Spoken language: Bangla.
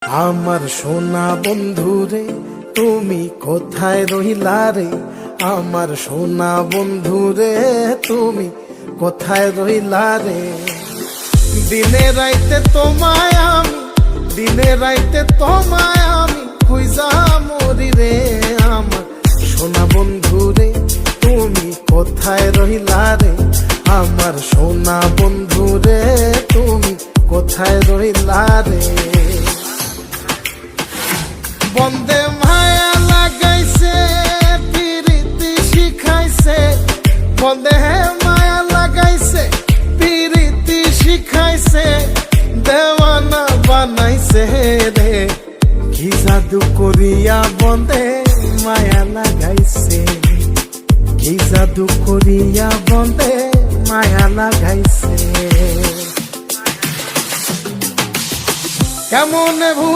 আমার সোনা বন্ধু রে তুমি কোথায় রইলা রে, আমার সোনা বন্ধু রে তুমি কোথায় রইলা রে। দিনে রাইতে তোমায় আমি, দিনে রাইতে তোমায় আমি খুঁজা মরি রে। আমার সোনা বন্ধু রে তুমি কোথায় রইলা রে, আমার সোনা বন্ধু রে তুমি কোথায় রইলা রে। বন্দে মায়া লাগাইছে পিরিতি শিখাইছে, বন্দে মায়া লাগাইছে পিরিতি শিখাইছে, দেওয়ানা বানাইছে রে। কি জাদু করিয়া বন্দে মায়া লাগাইছে, কি জাদু করিয়া বন্দে মায়া লাগাইছে। কেমন